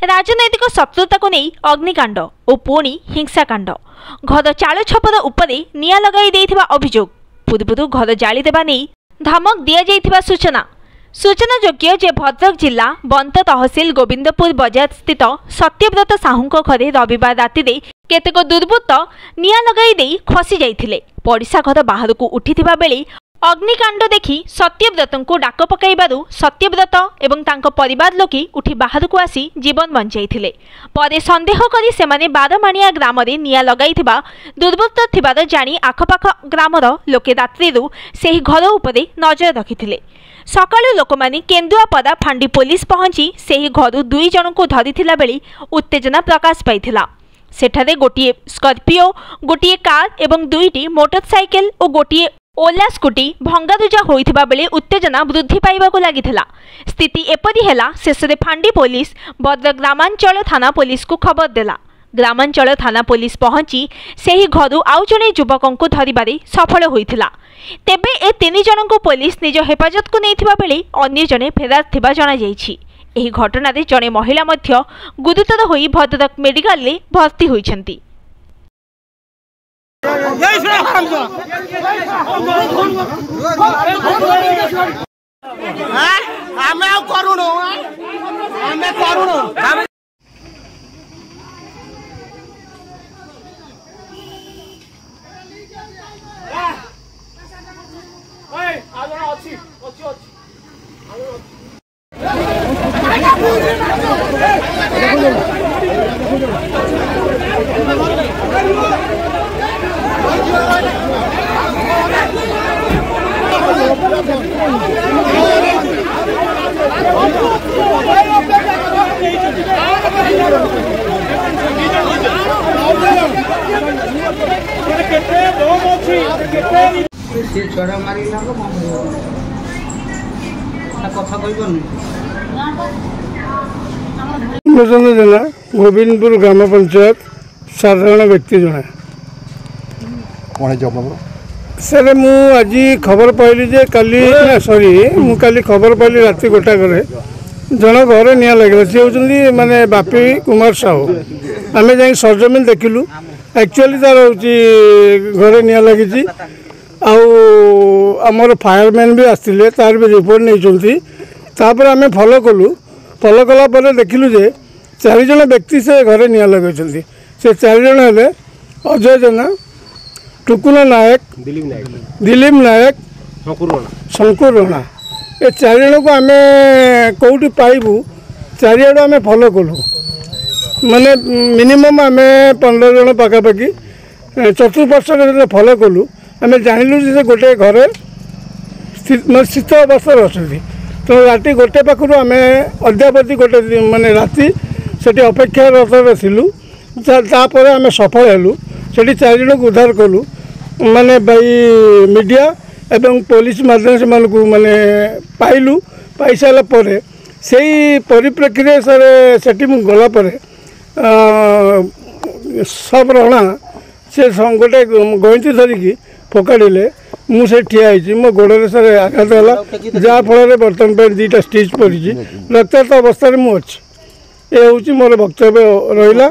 राजनैतिक शत्रुता को नहीं अग्निकांड और पुणी हिंसाकांड घर चाल छपर उपरे निया लगाई देथिबा अभियोग पूर्व घर जालीदेवा नहीं धमक दि जाइथिबा सूचना योग्य जे भद्रक जिला बंत तहसिल गोविंदपुर बजार स्थित सत्यव्रत साहू घरे रविवार राति केतेक दुर्बृत्त निया लगाई दे खसी जाइथिले। पड़िशा घर बाहर को उठिथिबा बेले अग्निकांड देखि सत्यव्रत को डाक पकाइबारु सत्यव्रत एवं तांको परिवार लोके उठी बाहर को आसी जीवन बंचाइथिले। परे संदेह करी सेमाने बारमाणिया ग्राम रे निया लगाइथिबा दुर्बृत्त थिबार जानी आखपाख ग्रामर लोके रात्रिरु सेही घर उपरे नजर रखिथिले। सकाळु लोकमाने केन्दुआपदा फांडी पुलिस पहुंची सेही घरु 2 जन को धरिथिला बेले उत्तेजना प्रकाश पाइथिला। सेठारे गोटिए स्कॉर्पियो गोटिए कार एवं 2टी मोटरसाइकेल और गोटिए ओला स्कूटी भंगारुजा होइथिबा बेले उत्तेजना वृद्धि पाइबाको लागिथिला। स्थिति एपरि हेला शेषरे फांडी पुलिस भद्रक ग्रामांचल थाना पुलिस को खबर देला। ग्रामांचल थाना पुलिस पहुंची सेही घरु आउ जणे युवकों को धरिबारे सफल होइथिला। तेबे ए 3 जन को पुलिस निज हेफाजत को नेथिबा बेले अन्य जणे फेरार थिबा जणा जाइछि। एही घटना रे जणे महिला मध्य गुरुतर होई भद्रक मेडिकल ले भर्ती होइछंती। गोविंदपुर ग्राम पंचायत साधारण व्यक्ति जड़े सर मु आज खबर पाइली जे काली सॉरी मु काली खबर पाइली राति गोटा घरे जन घर निया लगे सी होती माने बापी कुमार साहू आम जा सरजमीन देखिलु एक्चुअली तार हूँ घरे निया लगी आमर फायरमैन भी आसते तार भी रिपोर्ट नहीं तापर आम फॉलो कला देखिलु जे 4 जन व्यक्ति से घरे निया लगे से 4 जन हेले अजय जेना टुकुना नायक दिलीप नायक शंकुर राणा ये 4 जन को आम कौटी पाइबू चारिआड़ आम फॉलो कलु माने मिनिमम आम 15 जन पखापाखि चतुर्पार्श्व फॉलो कलु आम जानलु जे गोटे घरे शीत अवस्था अच्छी तो राति गोटे पाखु आम अद्यावधि गोटे माने राति सेठी अपेक्षारत थिलु तापर आम सफल हेलु सेठी 4 जन को उद्धार कलु माने बाई मीडिया एवं पुलिस माध्यम से मानकु माने पाइलु पाई सारा परे सेही परिप्रेक्षी सर सेठी मु गला परे सब राणा से गोटे गईंती धरिकी फोकाड़े मुझे ठिया मो गोड़े सर आघात है जहाँफल बर्तमान पर 2टा स्टिच पड़ी रक्ताक्त अवस्था मुझे ये हूँ मोर वक्तव्य रहा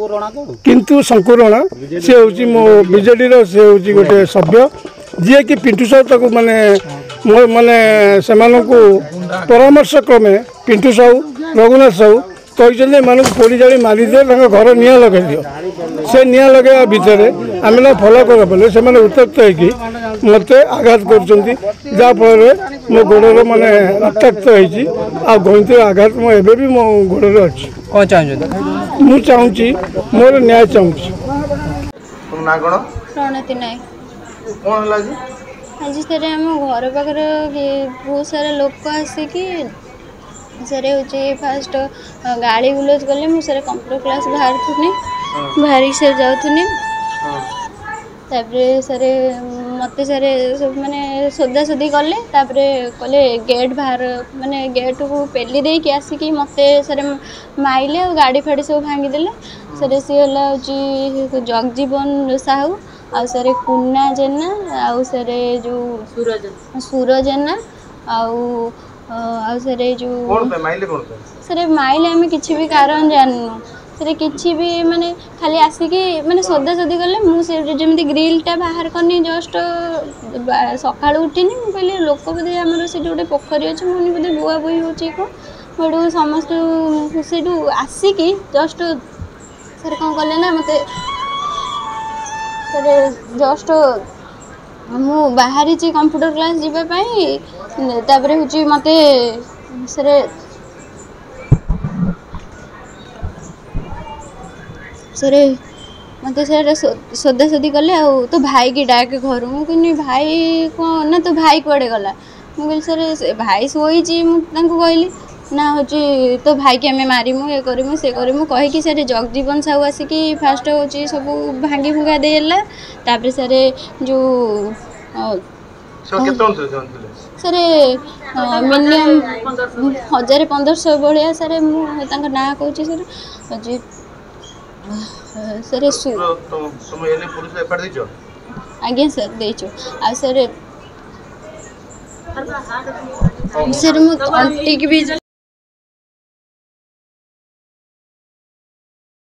किंतु शंकुर राणा सी हूँ मो बीजेडी सी हूँ गोटे सभ्य जी कि पिंटू साहू तक माने माने से परामर्श क्रमे पिंटू साहू रघुनाथ साहू कहते एम पोड़ी जाली मारिदे घर निया लगे दियो से निया लगे भितर आम फलो कला से उत्त्यक्त होगी मत आघात कर मो गोड़ माने रक्ताक्त होती गईंती आघात मुझे भी मो गोड़े अच्छी मु चाहूँगी मोर न्याय चाहूँगी आज सर आम घर पाखे बहुत सारा लोक आसिकी सर हूँ फास्ट गाड़ी गुलज कले मुझे कंप्यूटर क्लास बाहर सर जाऊनी सर मत सर माने सोदा सोदी कले कले गेट बाहर माने गेट को पेली देकी आसिकी मत सर माइले और गाड़ी फाड़ी सब भांगीदे सर सी हूँ जगजीवन साहू आ सर कुन्ना जेना आउ सर जो सूर जेना आउ ଆଉ ସାର୍ ଏଇ ଯେଉଁ कौन पे माइले कौन पे ସାର୍ ମାଇଲେ ଆମେ କିଛି ବି କାରଣ ଜାଣିନୁ ସେରେ କିଛି ବି ମାନେ ଖାଲି ଆସିକି ମାନେ ସଦାସଦି କଲେ ମୁଁ ସେ ଯେମିତି ଗ୍ରିଲ୍ଟା ବାହାର କରିନି ଜଷ୍ଟ ସକାଳୁ ଉଠିନି ମୁଁ କହିଲି ଲୋକ ବୋଧେ ଆମର ସେଠି ଗୋଟେ ପୋଖରୀ ଅଛି ମୁଁ ବୋଧେ ବୁଆ ବୁହି ହେଉଛି କ'ଣ ସେଠୁ ସମସ୍ତେ ସେଠୁ ଆସିକି ଜଷ୍ଟ ସାର୍ କ'ଣ କଲେ ନା ମୋତେ ସାର୍ ଜଷ୍ଟ ମୁଁ ବାହାରିଛି କମ୍ପ୍ୟୁଟର କ୍ଲାସ୍ ଯିବା ପାଇଁ ତାପରେ ହେଉଛି ମୋତେ ସାର୍ ସାର୍ ମୋତେ ସାର୍ ସୋଦାସୋଦି କଲେ ଆଉ ତୋ ଭାଇକି ଡାକେ ଘରୁ ମୁଁ କହିଲି ଭାଇ କ'ଣ ନା ତୋ ଭାଇ କୁଆଡ଼େ ଗଲା ମୁଁ କହିଲି ସାର୍ ଭାଇ ଶୋଇଛି ମୁଁ ତାଙ୍କୁ କହିଲି ନା ହେଉଛି ତୋ ଭାଇକି ଆମେ ମାରିମୁ ଏ କରିମୁ ସେ କରିମୁ କହିକି ସାର୍ ଜଗଜୀବନ ସାହୁ ଆସିକି ଫାଷ୍ଟ ହେଉଛି ସବୁ ଭାଙ୍ଗି ଭୁଙ୍ଗା ଦେଇଲା ତାପରେ ସାର୍ ଯେଉଁ ସାର୍ ମିନିମମ୍ 1500 ଭଳିଆ ସାର୍ ମୁଁ ତାଙ୍କ ନାଁ କହୁଛି ସାର୍ ହେଉଛି ସାର୍ ଆଜ୍ଞା ସାର୍ ଦେଇଛୁ ଆଉ ସାର୍ ମୁଁ ଅଣ୍ଟିକି ବି